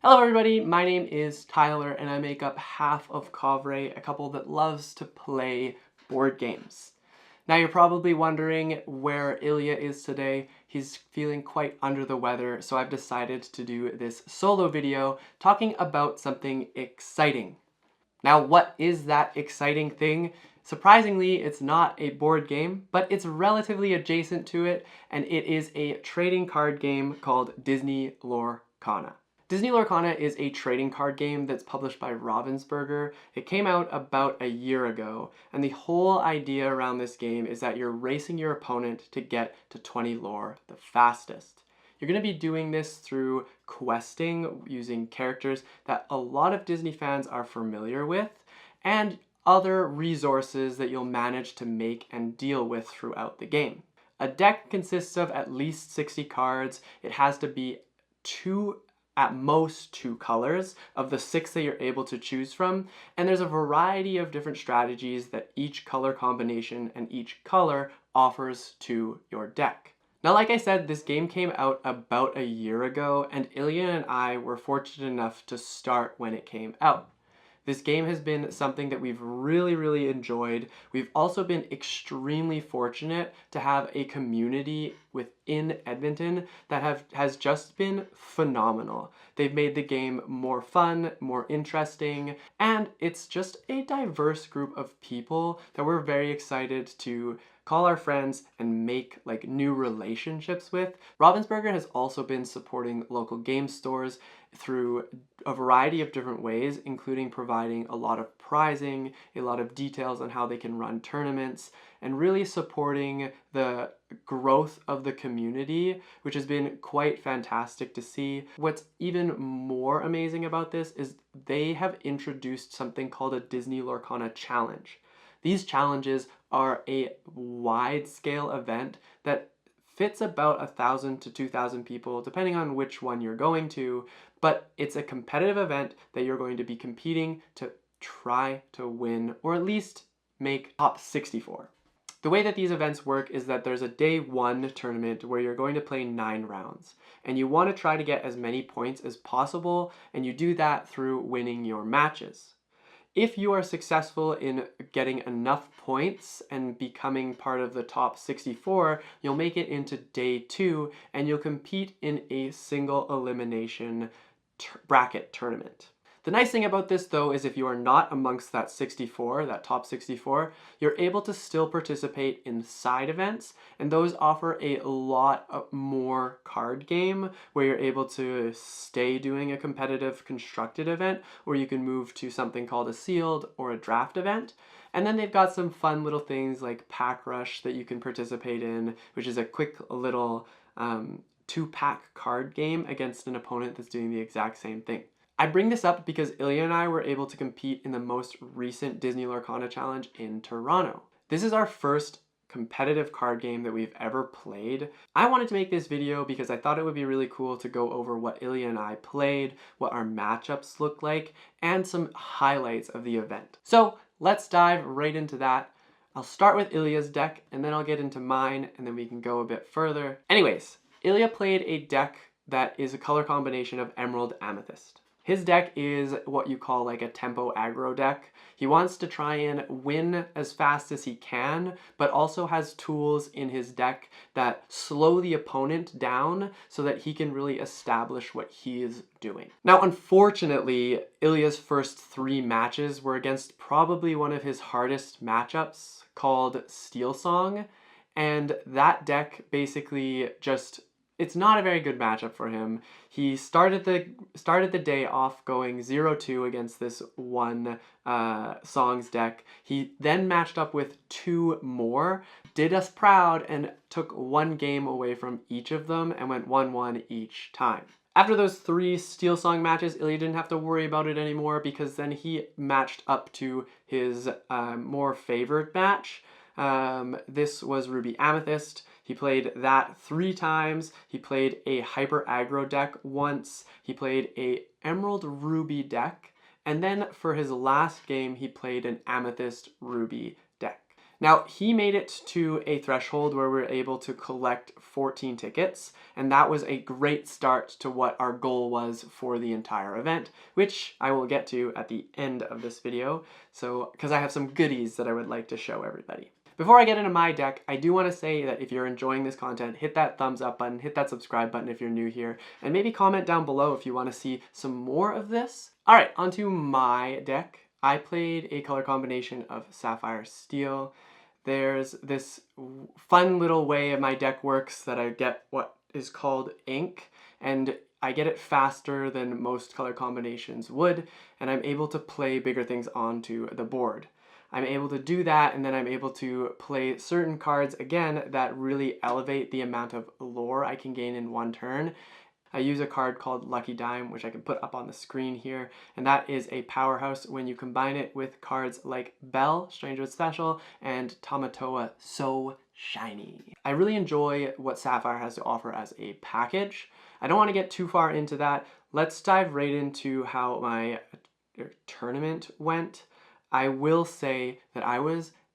Hello everybody, my name is Tyler and I make up half of Kovray, a couple that loves to play board games. Now you're probably wondering where Ilya is today. He's feeling quite under the weather, so I've decided to do this solo video talking about something exciting. Now what is that exciting thing? Surprisingly, it's not a board game, but it's relatively adjacent to it, and it is a trading card game called Disney Lorcana. Disney Lorcana is a trading card game that's published by Ravensburger. It came out about a year ago, and the whole idea around this game is that you're racing your opponent to get to 20 lore the fastest. You're going to be doing this through questing using characters that a lot of Disney fans are familiar with, and other resources that you'll manage to make and deal with throughout the game. A deck consists of at least 60 cards. It has to be at most two colors of the 6 that you're able to choose from, and there's a variety of different strategies that each color combination and each color offers to your deck. Now, like I said, this game came out about a year ago, and Ilya and I were fortunate enough to start when it came out. This game has been something that we've really enjoyed. We've also been extremely fortunate to have a community within Edmonton that has just been phenomenal. They've made the game more fun, more interesting, and it's just a diverse group of people that we're very excited to call our friends and make like new relationships with. Ravensburger has also been supporting local game stores through a variety of different ways, including providing a lot of prizing, a lot of details on how they can run tournaments, and really supporting the growth of the community, which has been quite fantastic to see. What's even more amazing about this is they have introduced something called a Disney Lorcana Challenge. These challenges are a wide-scale event that fits about 1,000 to 2,000 people, depending on which one you're going to, but it's a competitive event that you're going to be competing to try to win, or at least make top 64. The way that these events work is that there's a day 1 tournament where you're going to play 9 rounds, and you want to try to get as many points as possible, and you do that through winning your matches. If you are successful in getting enough points and becoming part of the top 64, you'll make it into day 2 and you'll compete in a single elimination bracket tournament. The nice thing about this though is if you are not amongst that top 64, you're able to still participate in side events, and those offer a lot more card game where you're able to stay doing a competitive constructed event, or you can move to something called a sealed or a draft event. And then they've got some fun little things like Pack Rush that you can participate in, which is a quick little 2-pack card game against an opponent that's doing the exact same thing. I bring this up because Ilya and I were able to compete in the most recent Disney Lorcana Challenge in Toronto. This is our first competitive card game that we've ever played. I wanted to make this video because I thought it would be really cool to go over what Ilya and I played, what our matchups look like, and some highlights of the event. So let's dive right into that. I'll start with Ilya's deck, and then I'll get into mine, and then we can go a bit further. Anyways, Ilya played a deck that is a color combination of Emerald Amethyst. His deck is what you call like a tempo aggro deck. He wants to try and win as fast as he can, but also has tools in his deck that slow the opponent down so that he can really establish what he is doing. Now, unfortunately, Ilya's first 3 matches were against probably one of his hardest matchups called Steel Song, and that deck basically just it's not a very good matchup for him. He started the day off going 0-2 against this one Songs deck. He then matched up with 2 more, did us proud, and took 1 game away from each of them and went 1-1 each time. After those 3 Steel Song matches, Ilya didn't have to worry about it anymore because then he matched up to his more favored match. This was Ruby Amethyst. He played that 3 times. He played a Hyper Aggro deck once. He played a Emerald Ruby deck. And then for his last game, he played an Amethyst Ruby deck. Now, he made it to a threshold where we were able to collect 14 tickets, and that was a great start to what our goal was for the entire event, which I will get to at the end of this video, so because I have some goodies that I would like to show everybody. Before I get into my deck, I do want to say that if you're enjoying this content, hit that thumbs up button, hit that subscribe button if you're new here, and maybe comment down below if you want to see some more of this. All right, onto my deck. I played a color combination of Sapphire Steel. There's this fun little way my deck works that I get what is called ink, and I get it faster than most color combinations would, and I'm able to play bigger things onto the board. I'm able to do that, and then I'm able to play certain cards, again, that really elevate the amount of lore I can gain in one turn. I use a card called Lucky Dime, which I can put up on the screen here, and that is a powerhouse when you combine it with cards like Belle, Strangewood Special, and Tamatoa, So Shiny. I really enjoy what Sapphire has to offer as a package. I don't want to get too far into that. Let's dive right into how my tournament went. I will say that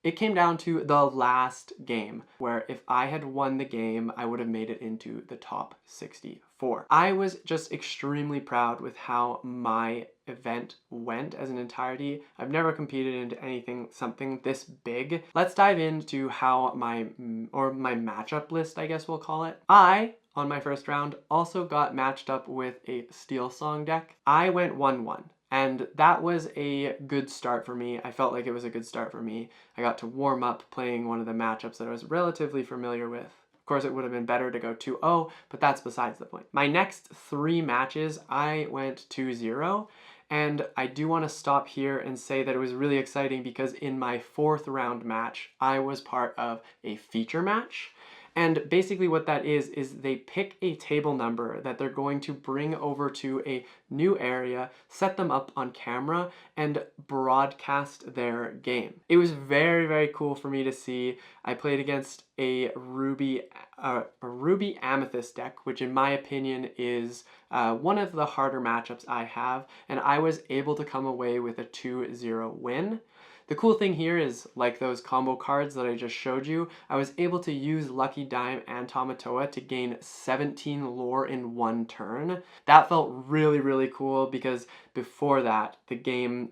it came down to the last game, where if I had won the game, I would have made it into the top 64. I was just extremely proud with how my event went as an entirety. I've never competed into something this big. Let's dive into how my matchup list, I guess we'll call it. On my first round, also got matched up with a Steel Song deck. I went 1-1. And that was a good start for me. I felt like it was a good start for me. I got to warm up playing one of the matchups that I was relatively familiar with. Of course, it would have been better to go 2-0, but that's besides the point. My next 3 matches, I went 2-0. And I do want to stop here and say that it was really exciting because in my 4th round match, I was part of a feature match. And basically what that is they pick a table number that they're going to bring over to a new area, set them up on camera, and broadcast their game. It was very, very cool for me to see. I played against a Ruby Amethyst deck, which in my opinion is one of the harder matchups I have, and I was able to come away with a 2-0 win. The cool thing here is, like those combo cards that I just showed you, I was able to use Lucky Dime and Tamatoa to gain 17 lore in one turn. That felt really, really cool because before that, the game,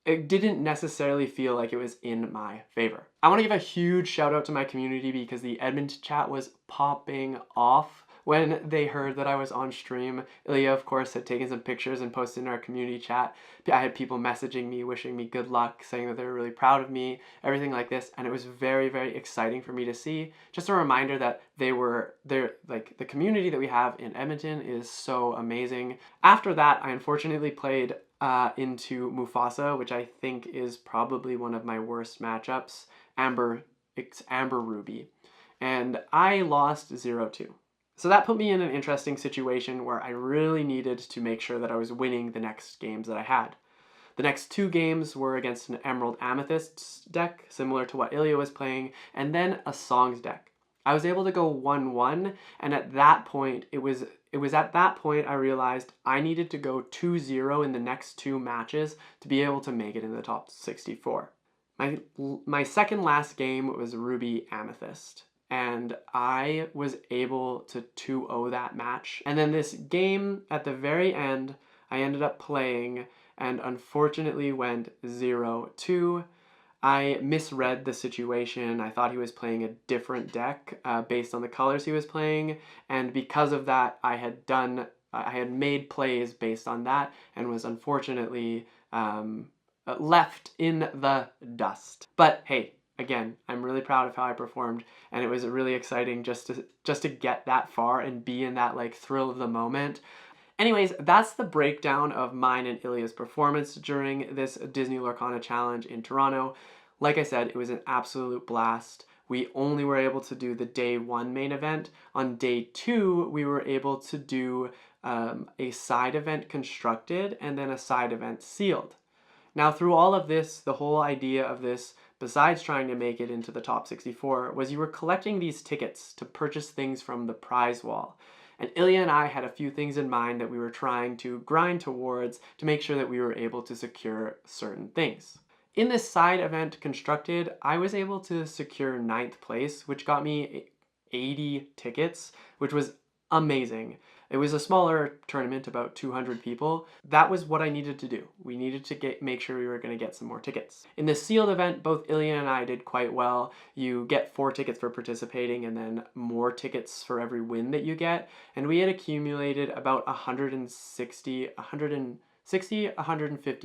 it didn't necessarily feel like it was in my favor. I want to give a huge shout out to my community because the Edmonton chat was popping off when they heard that I was on stream. Ilya, of course, had taken some pictures and posted in our community chat. I had people messaging me, wishing me good luck, saying that they were really proud of me, everything like this, and it was very, very exciting for me to see. Just a reminder that like the community that we have in Edmonton is so amazing. After that, I unfortunately played into Mufasa, which I think is probably one of my worst matchups. It's Amber Ruby, and I lost 0-2. So that put me in an interesting situation where I really needed to make sure that I was winning the next games that I had. The next 2 games were against an Emerald Amethyst deck, similar to what Ilya was playing, and then a Songs deck. I was able to go 1-1, and at that point, it was at that point I realized I needed to go 2-0 in the next 2 matches to be able to make it in the top 64. My second last game was Ruby Amethyst, and I was able to 2-0 that match. And then this game at the very end, I ended up playing and unfortunately went 0-2. I misread the situation. I thought he was playing a different deck based on the colors he was playing, and because of that, I had made plays based on that and was unfortunately left in the dust. But hey, again, I'm really proud of how I performed, and it was really exciting just to get that far and be in that like thrill of the moment. Anyways, that's the breakdown of mine and Ilya's performance during this Disney Lorcana challenge in Toronto. Like I said, it was an absolute blast. We only were able to do the day 1 main event. On day 2, we were able to do a side event constructed and then a side event sealed. Now, through all of this, the whole idea of this, besides trying to make it into the top 64, was you were collecting these tickets to purchase things from the prize wall. And Ilya and I had a few things in mind that we were trying to grind towards to make sure that we were able to secure certain things. In this side event constructed, I was able to secure 9th place, which got me 80 tickets, which was amazing. It was a smaller tournament, about 200 people. That was what I needed to do. We needed to make sure we were going to get some more tickets. In the sealed event, both Ilya and I did quite well. You get 4 tickets for participating and then more tickets for every win that you get. And we had accumulated about 150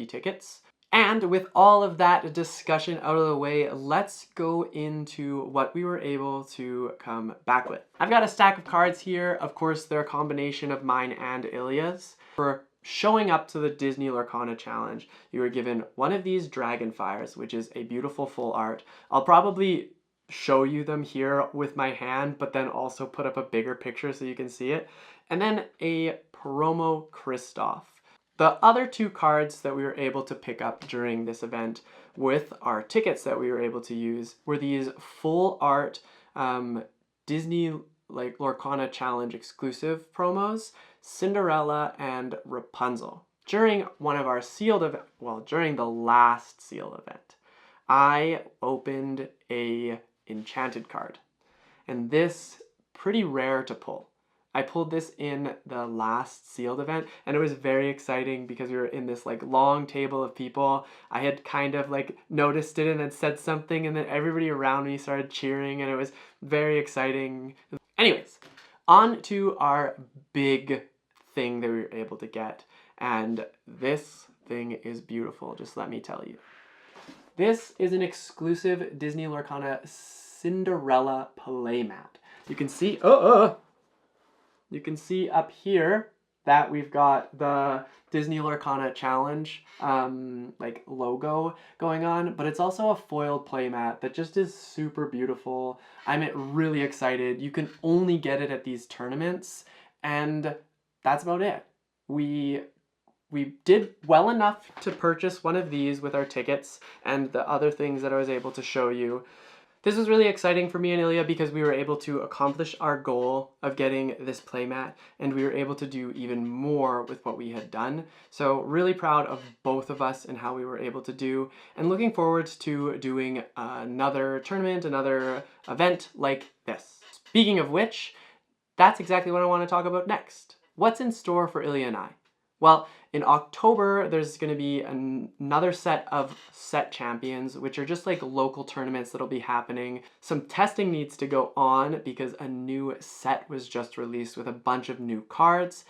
tickets. And with all of that discussion out of the way, let's go into what we were able to come back with. I've got a stack of cards here. Of course, they're a combination of mine and Ilya's. For showing up to the Disney Lorcana Challenge, you were given one of these Dragonfires, which is a beautiful full art. I'll probably show you them here with my hand, but then also put up a bigger picture so you can see it. And then a Promo Kristoff. The other 2 cards that we were able to pick up during this event with our tickets that we were able to use were these full art Disney Lorcana Challenge exclusive promos, Cinderella and Rapunzel. During one of our sealed event, during the last sealed event, I opened a enchanted card, and this pretty rare to pull. I pulled this in the last sealed event, and it was very exciting because we were in this long table of people. I had kind of noticed it and then said something, and then everybody around me started cheering, and it was very exciting. Anyways, on to our big thing that we were able to get, and this thing is beautiful, just let me tell you. This is an exclusive Disney Lorcana Cinderella playmat. You can see, you can see up here that we've got the Disney Lorcana Challenge logo going on, but it's also a foiled playmat that just is super beautiful. I'm really excited. You can only get it at these tournaments, and that's about it. We did well enough to purchase one of these with our tickets and the other things that I was able to show you. This was really exciting for me and Ilya because we were able to accomplish our goal of getting this playmat, and we were able to do even more with what we had done. So really proud of both of us and how we were able to do, and looking forward to doing another tournament, another event like this. Speaking of which, that's exactly what I want to talk about next. What's in store for Ilya and I? Well, in October, there's going to be another set of set champions, which are just local tournaments that'll be happening. Some testing needs to go on because a new set was just released with a bunch of new cards.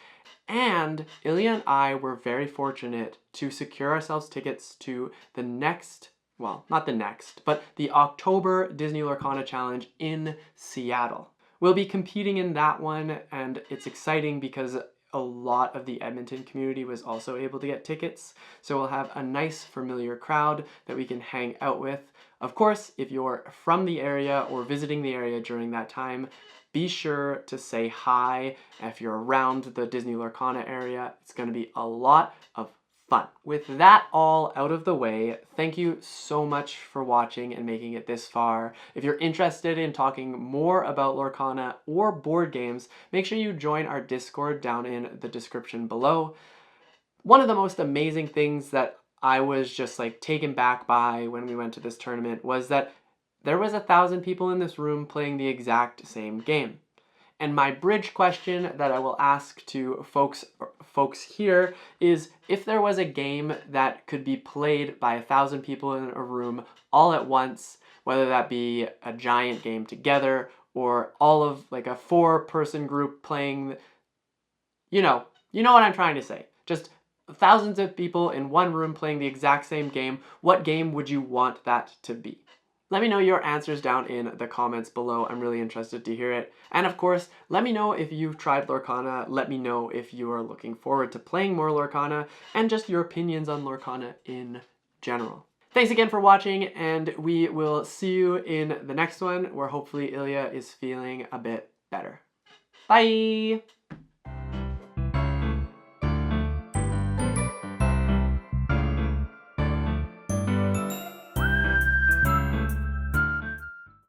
And Ilya and I were very fortunate to secure ourselves tickets to the next, not the next, but the October Disney Lorcana Challenge in Seattle. We'll be competing in that one, and it's exciting because a lot of the Edmonton community was also able to get tickets, so we'll have a nice familiar crowd that we can hang out with. Of course, if you're from the area or visiting the area during that time, be sure to say hi. If you're around the Disney Lorcana area, it's going to be a lot of fun. With that all out of the way, thank you so much for watching and making it this far. If you're interested in talking more about Lorcana or board games, make sure you join our Discord down in the description below. One of the most amazing things that I was just taken back by when we went to this tournament was that there was 1,000 people in this room playing the exact same game. And my bridge question that I will ask to folks here is, if there was a game that could be played by 1,000 people in a room all at once, whether that be a giant game together or all of a 4-person group playing, you know what I'm trying to say. Just thousands of people in one room playing the exact same game, what game would you want that to be? Let me know your answers down in the comments below. I'm really interested to hear it. And of course, let me know if you've tried Lorcana. Let me know if you are looking forward to playing more Lorcana, and just your opinions on Lorcana in general. Thanks again for watching, and we will see you in the next one, where hopefully Ilya is feeling a bit better. Bye!